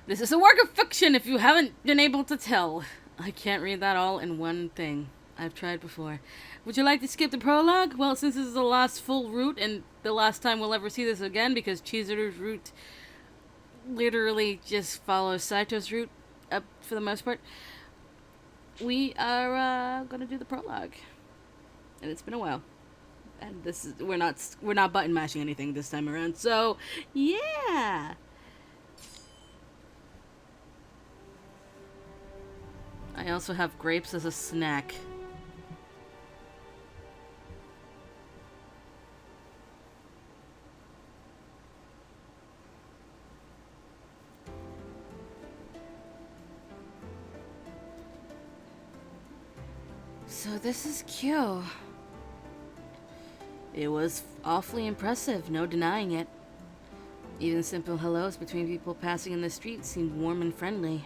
This is a work of fiction if you haven't been able to tell. I can't read that all in one thing. I've tried before. Would you like to skip the prologue? Well, since this is the last full route and the last time we'll ever see this again because Chizuru's route literally just follows Saito's route up for the most part, we are gonna do the prologue. And it's been a while. And this is we're not button mashing anything this time around. So, yeah. I also have grapes as a snack. So this is Kyo. It was awfully impressive, no denying it. Even simple hellos between people passing in the street seemed warm and friendly.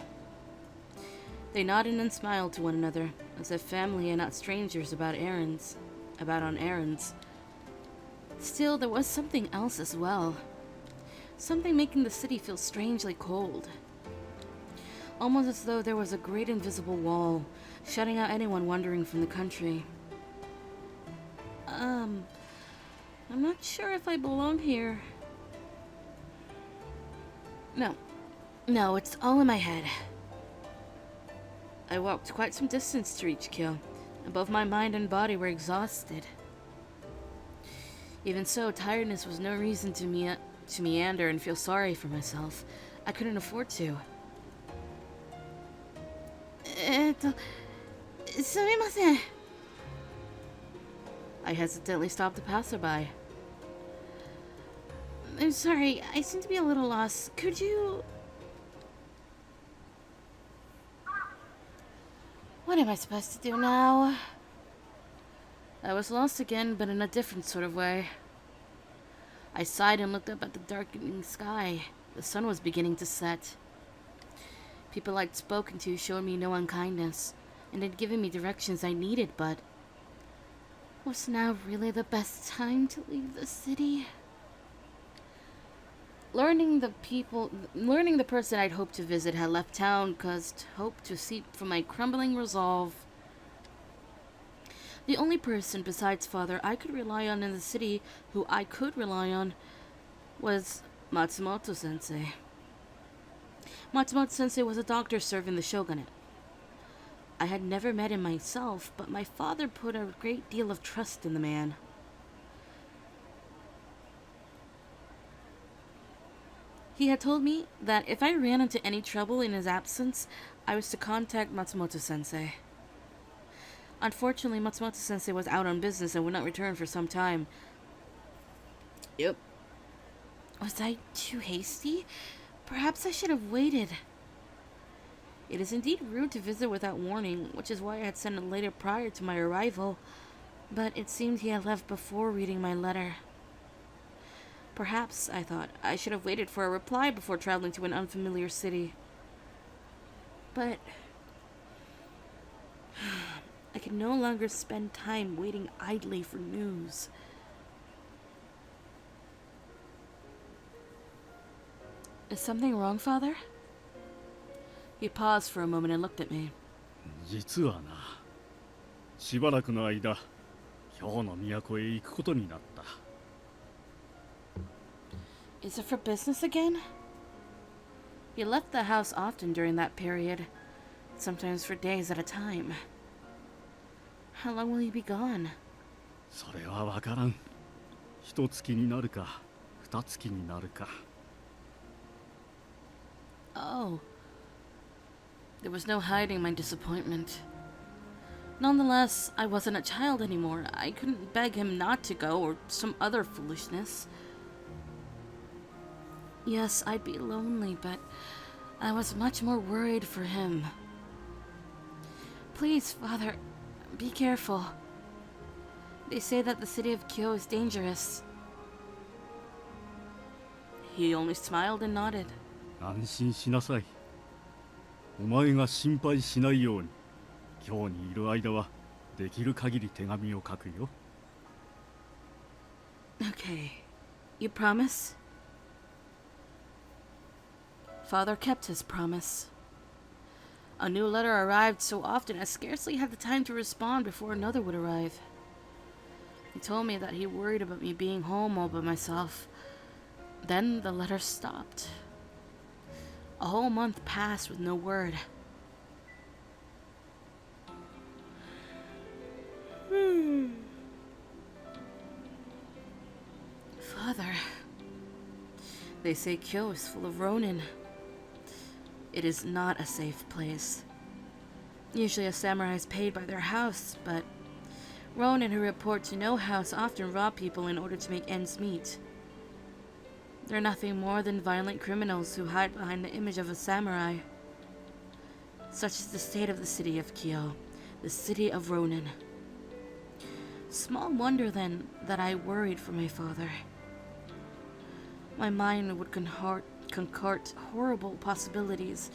They nodded and smiled to one another, as if family and not strangers about on errands. Still, there was something else as well. Something making the city feel strangely cold. Almost as though there was a great invisible wall, shutting out anyone wandering from the country. I'm not sure if I belong here. No, it's all in my head. I walked quite some distance to reach Kyo, and both my mind and body were exhausted. Even so, tiredness was no reason to meander and feel sorry for myself. I couldn't afford to. すみません. I hesitantly stopped the passerby. I'm sorry, I seem to be a little lost. Could you... What am I supposed to do now? I was lost again, but in a different sort of way. I sighed and looked up at the darkening sky. The sun was beginning to set. People I'd spoken to showed me no unkindness, and had given me directions I needed, but... Was now really the best time to leave the city? Learning the person I'd hoped to visit had left town caused hope to seep from my crumbling resolve. The only person besides father I could rely on in the city who I could rely on was Matsumoto-sensei. Matsumoto-sensei was a doctor serving the shogunate. I had never met him myself, but my father put a great deal of trust in the man. He had told me that if I ran into any trouble in his absence, I was to contact Matsumoto-sensei. Unfortunately, Matsumoto-sensei was out on business and would not return for some time. Yep. Was I too hasty? Perhaps I should have waited. It is indeed rude to visit without warning, which is why I had sent a letter prior to my arrival, but it seemed he had left before reading my letter. Perhaps, I thought, I should have waited for a reply before traveling to an unfamiliar city. But... I could no longer spend time waiting idly for news. Is something wrong, Father? He paused for a moment and looked at me. 実はな、しばらくの間、京の都へ行くことになった。Is it for business again? He left the house often during that period, sometimes for days at a time. How long will he be gone? それはわからん。一月になるか、二月になるか。Oh. There was no hiding my disappointment. Nonetheless, I wasn't a child anymore. I couldn't beg him not to go or some other foolishness. Yes, I'd be lonely, but I was much more worried for him. Please, Father, be careful. They say that the city of Kyoto is dangerous. He only smiled and nodded. 安心しなさい。お前が心配しないように、今日にいる間はできる限り手紙を書くよ。Okay. You promise? Father kept his promise. A new letter arrived so often I scarcely had the time to respond before another would arrive. He told me that he worried about me being home all by myself. Then the letter stopped. A whole month passed with no word. Father, they say Kyoto is full of ronin. It is not a safe place. Usually a samurai is paid by their house, but ronin who report to no house often rob people in order to make ends meet. They're nothing more than violent criminals who hide behind the image of a samurai. Such is the state of the city of Kyoto, the city of ronin. Small wonder, then, that I worried for my father. My mind would concoct horrible possibilities,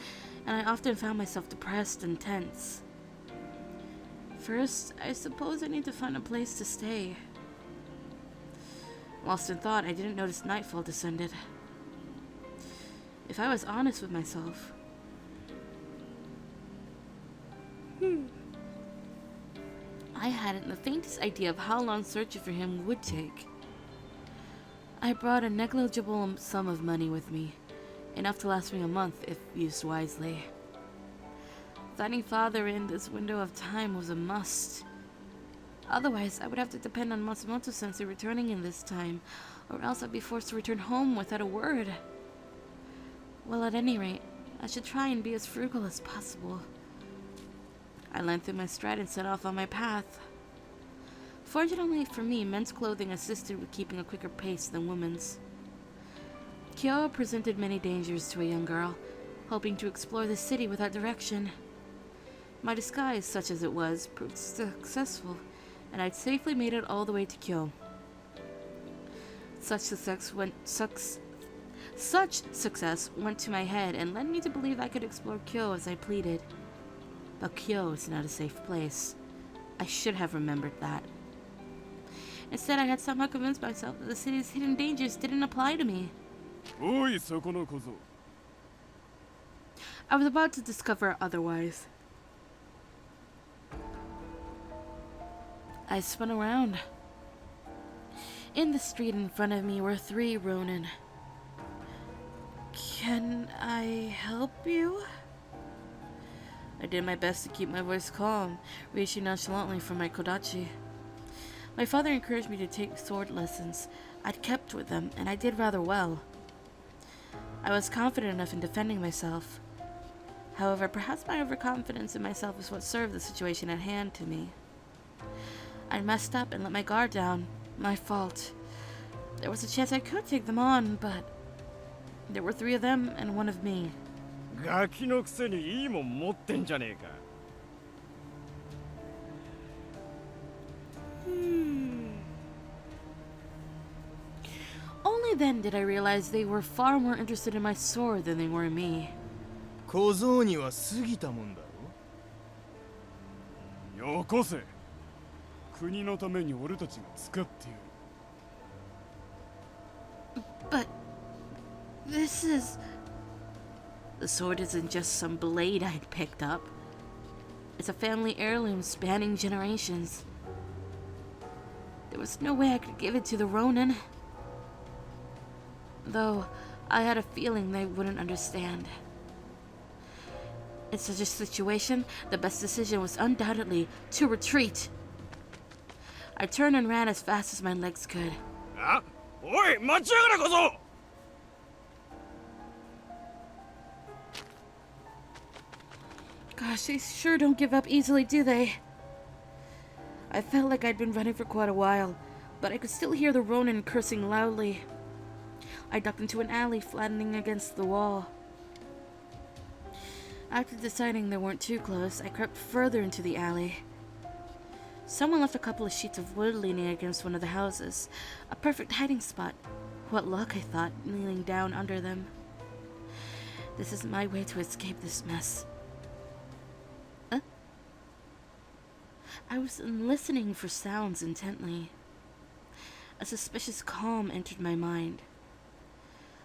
and I often found myself depressed and tense. First, I suppose I need to find a place to stay. Whilst in thought, I didn't notice nightfall descended. If I was honest with myself, I hadn't the faintest idea of how long searching for him would take. I brought a negligible sum of money with me, enough to last me a month if used wisely. Finding father in this window of time was a must. Otherwise, I would have to depend on Matsumoto-sensei returning in this time, or else I'd be forced to return home without a word. Well, at any rate, I should try and be as frugal as possible. I lengthened my stride and set off on my path. Fortunately for me, men's clothing assisted with keeping a quicker pace than women's. Kyoto presented many dangers to a young girl, hoping to explore the city without direction. My disguise, such as it was, proved successful, and I'd safely made it all the way to Kyoto. Such success went to my head and led me to believe I could explore Kyoto as I pleaded. But Kyoto is not a safe place. I should have remembered that. Instead, I had somehow convinced myself that the city's hidden dangers didn't apply to me. I was about to discover otherwise. I spun around. In the street in front of me were 3 ronin. Can I help you? I did my best to keep my voice calm, reaching nonchalantly for my kodachi. My father encouraged me to take sword lessons. I'd kept with them, and I did rather well. I was confident enough in defending myself. However, perhaps my overconfidence in myself is what served the situation at hand to me. I messed up and let my guard down. My fault. There was a chance I could take them on, but there were 3 of them and 1 of me. ガキのくせにいいもん持ってんじゃねえか。Only then did I realize they were far more interested in my sword than they were in me. 小僧には過ぎたもんだろ。よこせ。国のために俺たちが使ってやる。But this is... The sword isn't just some blade I'd picked up. It's a family heirloom spanning generations. There was no way I could give it to the ronin. Though, I had a feeling they wouldn't understand. In such a situation, the best decision was undoubtedly to retreat. I turned and ran as fast as my legs could. あ、おい、待ちやがれ小僧! Gosh, they sure don't give up easily, do they? I felt like I'd been running for quite a while, but I could still hear the ronin cursing loudly. I ducked into an alley flattening against the wall. After deciding they weren't too close, I crept further into the alley. Someone left a couple of sheets of wood leaning against one of the houses. A perfect hiding spot. What luck, I thought, kneeling down under them. This is my way to escape this mess. I was listening for sounds intently. A suspicious calm entered my mind.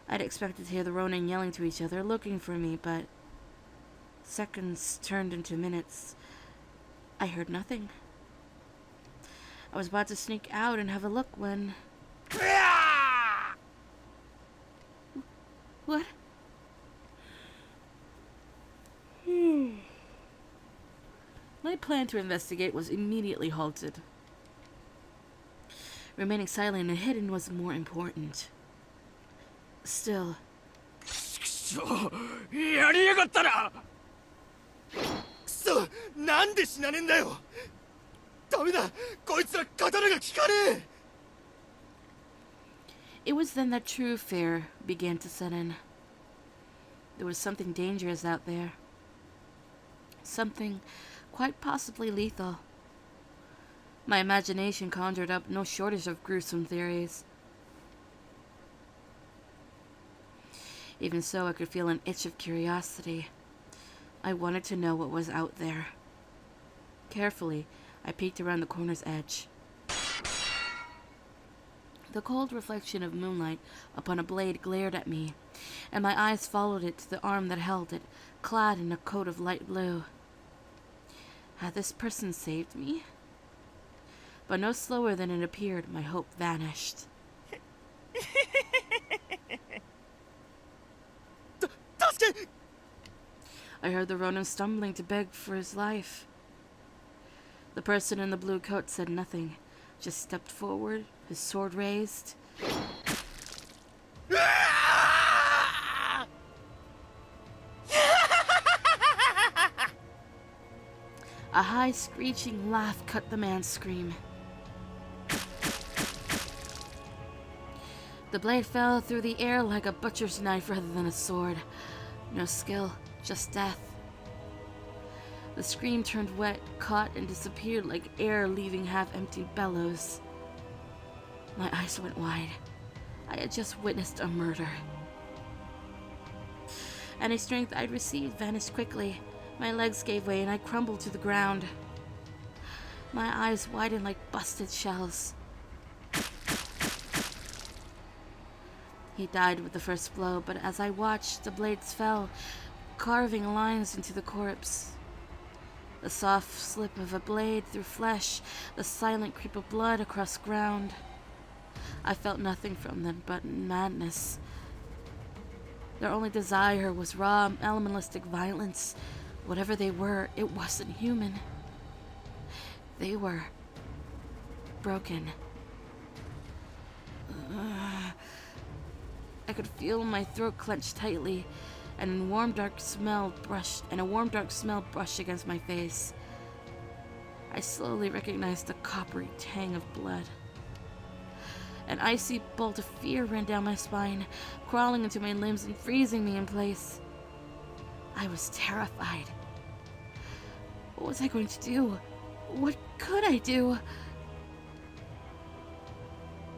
I'd expected to hear the Ronin yelling to each other, looking for me, but seconds turned into minutes. I heard nothing. I was about to sneak out and have a look when... What? My plan to investigate was immediately halted. Remaining silent and hidden was more important. Still, くそやりやがったなくそなんで死なねえんだよダメだこいつら刀が効かねえ it was then that true fear began to set in. There was something dangerous out there. Something quite possibly lethal. My imagination conjured up no shortage of gruesome theories. Even so, I could feel an itch of curiosity. I wanted to know what was out there. Carefully, I peeked around the corner's edge. The cold reflection of moonlight upon a blade glared at me, and my eyes followed it to the arm that held it, clad in a coat of light blue. Had this person saved me? But no slower than it appeared, my hope vanished. I heard the Ronin stumbling to beg for his life. The person in the blue coat said nothing, just stepped forward, his sword raised. A high screeching laugh cut the man's scream. The blade fell through the air like a butcher's knife rather than a sword. No skill, just death. The scream turned wet, caught, and disappeared like air leaving half-empty bellows. My eyes went wide. I had just witnessed a murder. Any strength I'd received vanished quickly. My legs gave way and I crumbled to the ground. My eyes widened like busted shells. He died with the first blow, but as I watched, the blades fell, carving lines into the corpse. The soft slip of a blade through flesh, the silent creep of blood across ground. I felt nothing from them but madness. Their only desire was raw, animalistic violence. Whatever they were, it wasn't human. They were broken. I could feel my throat clenched tightly, and a warm dark smell brushed against my face. I slowly recognized the coppery tang of blood. An icy bolt of fear ran down my spine, crawling into my limbs and freezing me in place. I was terrified. What was I going to do? What could I do?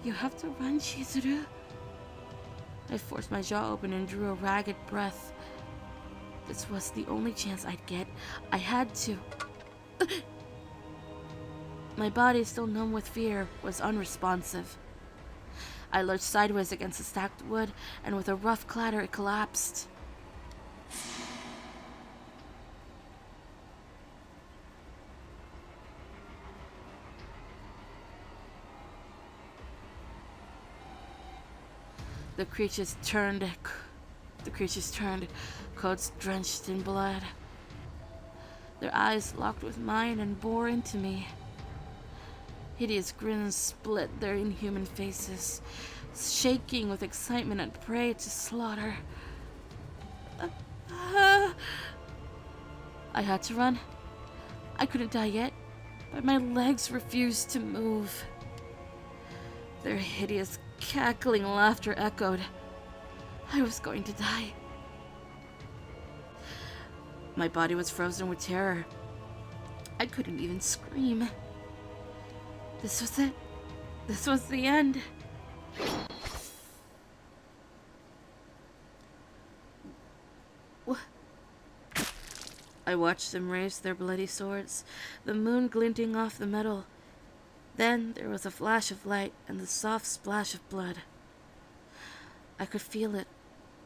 You have to run, Chizuru. I forced my jaw open and drew a ragged breath. This was the only chance I'd get. I had to. My body, still numb with fear, was unresponsive. I lurched sideways against the stacked wood, and with a rough clatter, it collapsed. The creatures turned, coats drenched in blood. Their eyes locked with mine and bore into me. Hideous grins split their inhuman faces, shaking with excitement and prey to slaughter. I had to run. I couldn't die yet, but my legs refused to move. Their hideous, cackling laughter echoed. I was going to die. My body was frozen with terror. I couldn't even scream. This was it. This was the end. I watched them raise their bloody swords, the moon glinting off the metal. Then there was a flash of light and the soft splash of blood. I could feel it,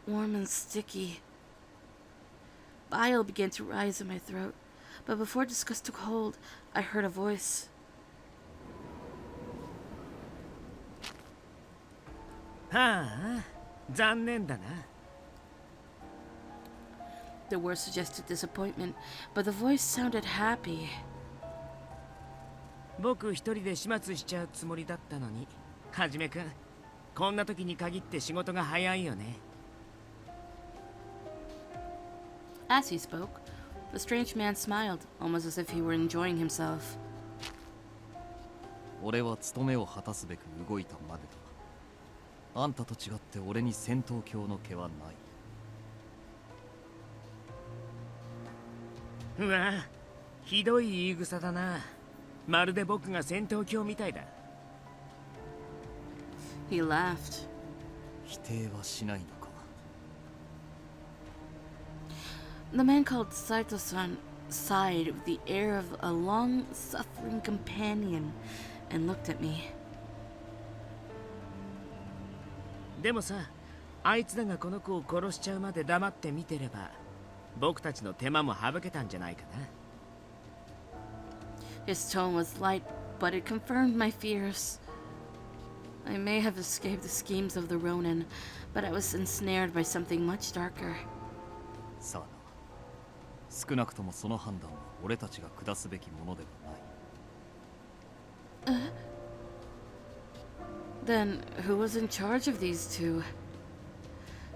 warm and sticky. Bile began to rise in my throat, but before disgust took hold, I heard a voice. はあ、残念だな。The words suggested disappointment, but the voice sounded happy. 僕一人で始末しちゃうつもりだったのに、はじめくん、こんな時に限って仕事が早いよね。As he spoke, the strange man smiled, almost as if he were enjoying himself. 俺は務めを果たすべく動いたまでだ。あんたと違って俺に戦闘狂の気はない。うわ、ひどい言い草だな。まるで僕が戦闘狂みたいだ。He laughed. 否定はしないのか。The man called Saito-san sighed with the air of a long-suffering companion and looked at me. でもさ、あいつらがこの子を殺しちゃうまで黙って見てれば、僕たちの手間も省けたんじゃないかな。His tone was light, but it confirmed my fears. I may have escaped the schemes of the Ronin, but I was ensnared by something much darker. さあな。少なくともその判断は俺たちが下すべきものではない。Then, who was in charge of these two?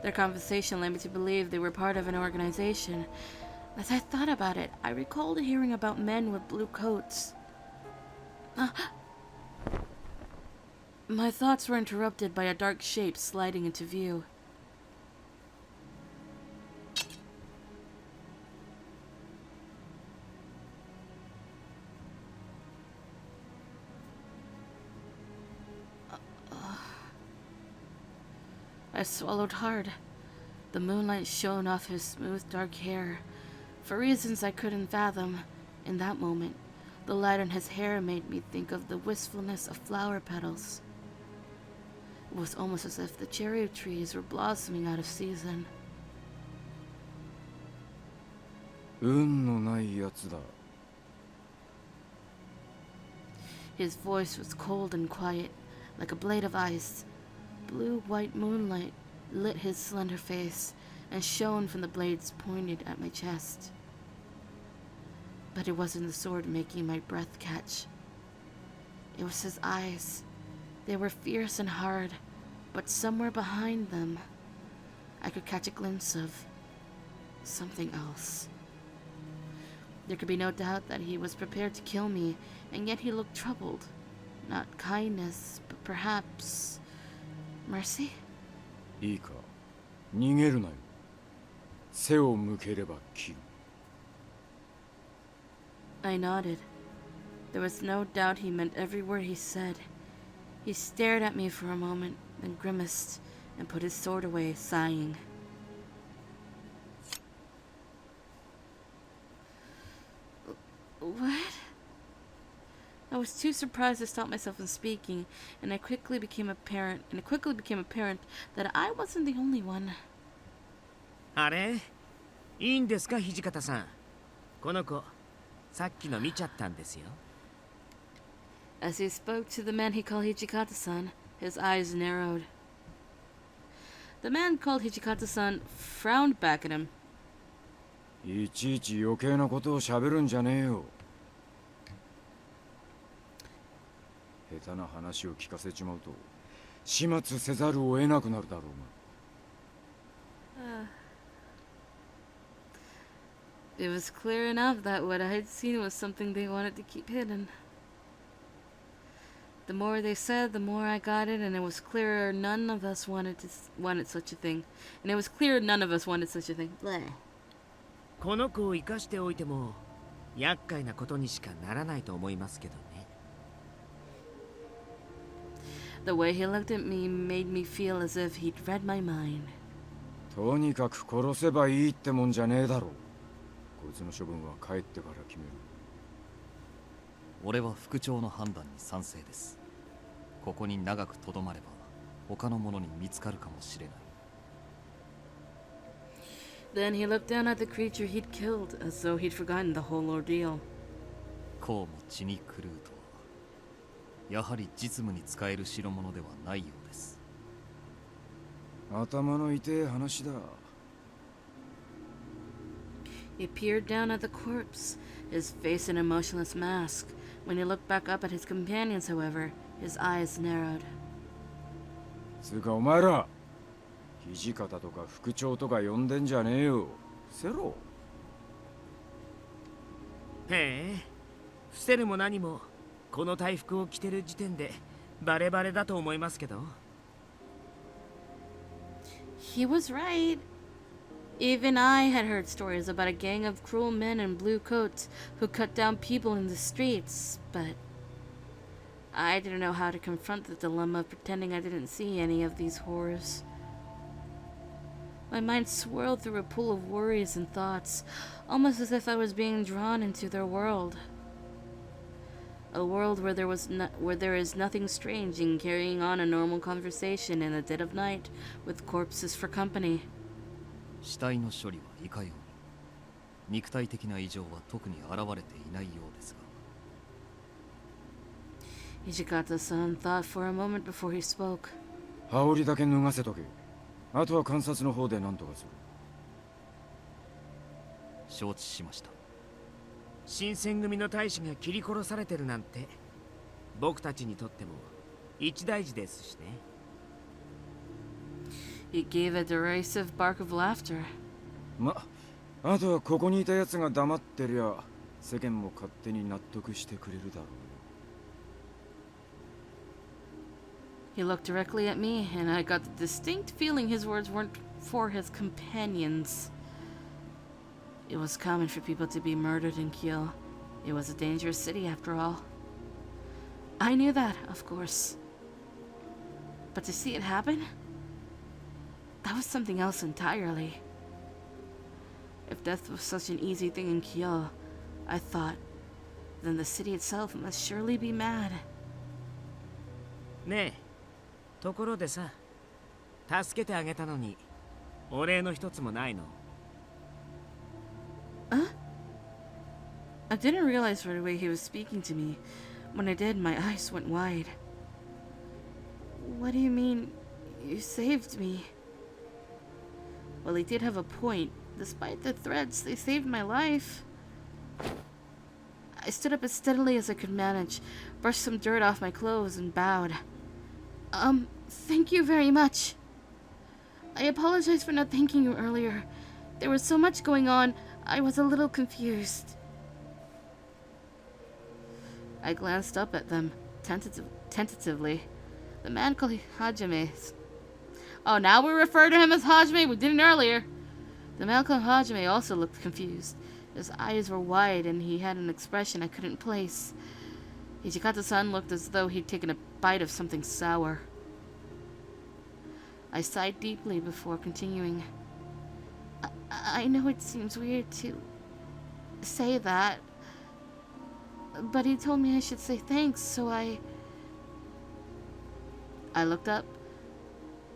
Their conversation led me to believe they were part of an organization. As I thought about it, I recalled hearing about men with blue coats. My thoughts were interrupted by a dark shape sliding into view. I swallowed hard. The moonlight shone off his smooth dark hair. For reasons I couldn't fathom, in that moment, the light on his hair made me think of the wistfulness of flower petals. It was almost as if the cherry trees were blossoming out of season. 運のないやつだ。 His voice was cold and quiet, like a blade of ice. Blue-white moonlight lit his slender face and shone from the blades pointed at my chest. But it wasn't the sword making my breath catch. It was his eyes. They were fierce and hard, but somewhere behind them, I could catch a glimpse of something else. There could be no doubt that he was prepared to kill me, and yet he looked troubled. Not kindness, but perhaps mercy? いいか、逃げるなよ。背を向ければ切る。I nodded. There was no doubt he meant every word he said. He stared at me for a moment, then grimaced and put his sword away, sighing. What? I was too surprised to stop myself from speaking, and it quickly became apparent that I wasn't the only one. あれ、いいんですか、土方さん。この子、さっきの見ちゃったんですよ。As he spoke to the man he called Hijikata-san, his eyes narrowed. The man called Hijikata-san frowned back at him. いちいち余計なことを喋るんじゃねえよ。下手な話を聞かせちまうと始末せざるを得なくなるだろうが。It was clear enough that what I had seen was something they wanted to keep hidden. The more they said, the more I got it, and it was clearer none of us wanted such a thing. And it was clear none of us wanted such a thing. Bleh. この子を生かしておいても厄介なことにしかならないと思いますけどね。The way he looked at me made me feel as if he'd read my mind. とにかく殺せばいいってもんじゃねえだろう。こいつの処分は帰ってから決める。俺は副長の判断に賛成です。ここに長くとどまれば他の者に見つかるかもしれない。Then he looked down at the creature he'd killed, as though he'd forgotten the whole ordeal. こうも血に狂うとはやはり実務に使える代物ではないようです。頭の痛い話だ。 He peered down at the corpse, his face an emotionless mask. When he looked back up at his companions, however, his eyes narrowed. つうかお前ら、土方とか副長とか呼んでんじゃねえよ。せろ。へえ、伏せるも何もこの大服を着てる時点でバレバレだと思いますけど。He was right. Even I had heard stories about a gang of cruel men in blue coats who cut down people in the streets, but I didn't know how to confront the dilemma of pretending I didn't see any of these horrors. My mind swirled through a pool of worries and thoughts, almost as if I was being drawn into their world. A world where there is nothing strange in carrying on a normal conversation in the dead of night with corpses for company. 死体の処理はいかように肉体的な異常は特に現れていないようですが。 Hijikata-san thought for a moment before he spoke. 羽織だけ脱がせとけ。あとは観察の方で何とかする。承知しました。新選組の大使が切り殺されてるなんて僕たちにとっても一大事ですしね。 He gave a derisive bark of laughter. あとはここにいたやつが黙ってりゃ世間も勝手に納得してくれるだろう。 He looked directly at me, and I got the distinct feeling his words weren't for his companions. It was common for people to be murdered in Kyoto. It was a dangerous city, after all. I knew that, of course. But to see it happen? That was something else entirely. If death was such an easy thing in Kyoto, I thought, then the city itself must surely be mad. ねえ、ところでさ、助けてあげたのにお礼の一つもないの。I didn't realize right away he was speaking to me. When I did, my eyes went wide. What do you mean, you saved me? Well, he did have a point. Despite the threats, they saved my life. I stood up as steadily as I could manage, brushed some dirt off my clothes, and bowed. Thank you very much. I apologize for not thanking you earlier. There was so much going on, I was a little confused. I glanced up at them, tentatively. The man called Hajime. Oh, now we refer to him as Hajime. We didn't earlier. The man called Hajime also looked confused. His eyes were wide and he had an expression I couldn't place. Hijikata-san looked as though he'd taken a bite of something sour. I sighed deeply before continuing. I know it seems weird to say that, but he told me I should say thanks, so I looked up.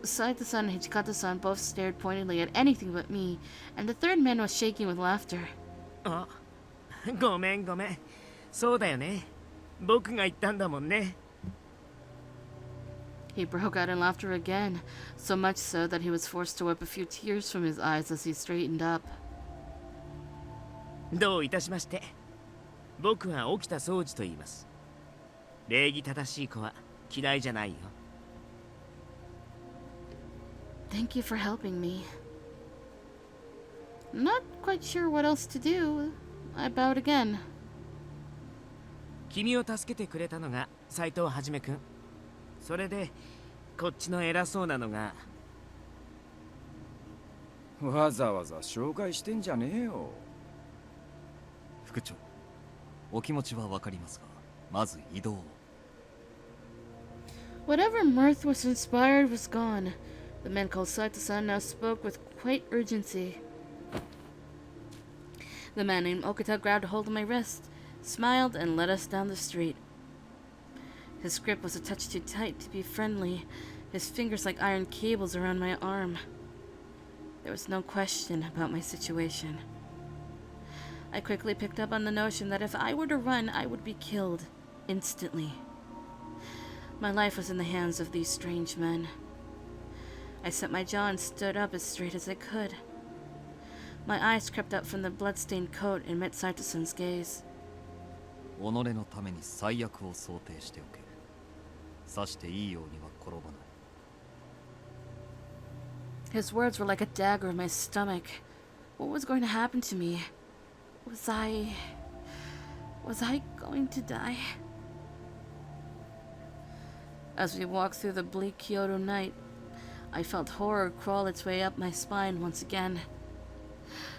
Saito-san and Hijikata-san both stared pointedly at anything but me, and the third man was shaking with laughter. あ、ごめんごめん。そうだよね。僕が言ったんだもんね。He broke out in laughter again, so much so that he was forced to wipe a few tears from his eyes as he straightened up. どういたしまして。僕は沖田総司と言います。礼儀正しい子は嫌いじゃないよ。Thank you for helping me. Not quite sure what else to do. I bowed again. 君を助けてくれたのが斉藤はじめくん。それでこっちの偉そうなのが。わざわざ紹介してんじゃねえよ。副長、お気持ちはわかりますが、まず移動を。Whatever mirth was inspired was gone. The man called Saito-san now spoke with quite urgency. The man named Okita grabbed a hold of my wrist, smiled, and led us down the street. His grip was a touch too tight to be friendly, his fingers like iron cables around my arm. There was no question about my situation. I quickly picked up on the notion that if I were to run, I would be killed instantly. My life was in the hands of these strange men. I set my jaw and stood up as straight as I could. My eyes crept up from the blood-stained coat and met Saito-san's gaze. 己のために最悪を想定しておけ。さしていいようには転ばない。His words were like a dagger in my stomach. What was going to happen to me? Was I going to die? As we walked through the bleak Kyoto night, I felt horror crawl its way up my spine once again.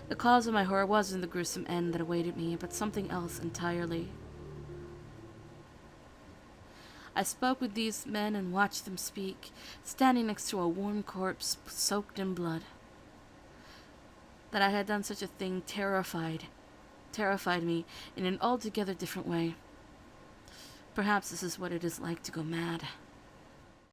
The cause of my horror wasn't the gruesome end that awaited me, but something else entirely. I spoke with these men and watched them speak, standing next to a warm corpse soaked in blood. That I had done such a thing terrified me in an altogether different way. Perhaps this is what it is like to go mad.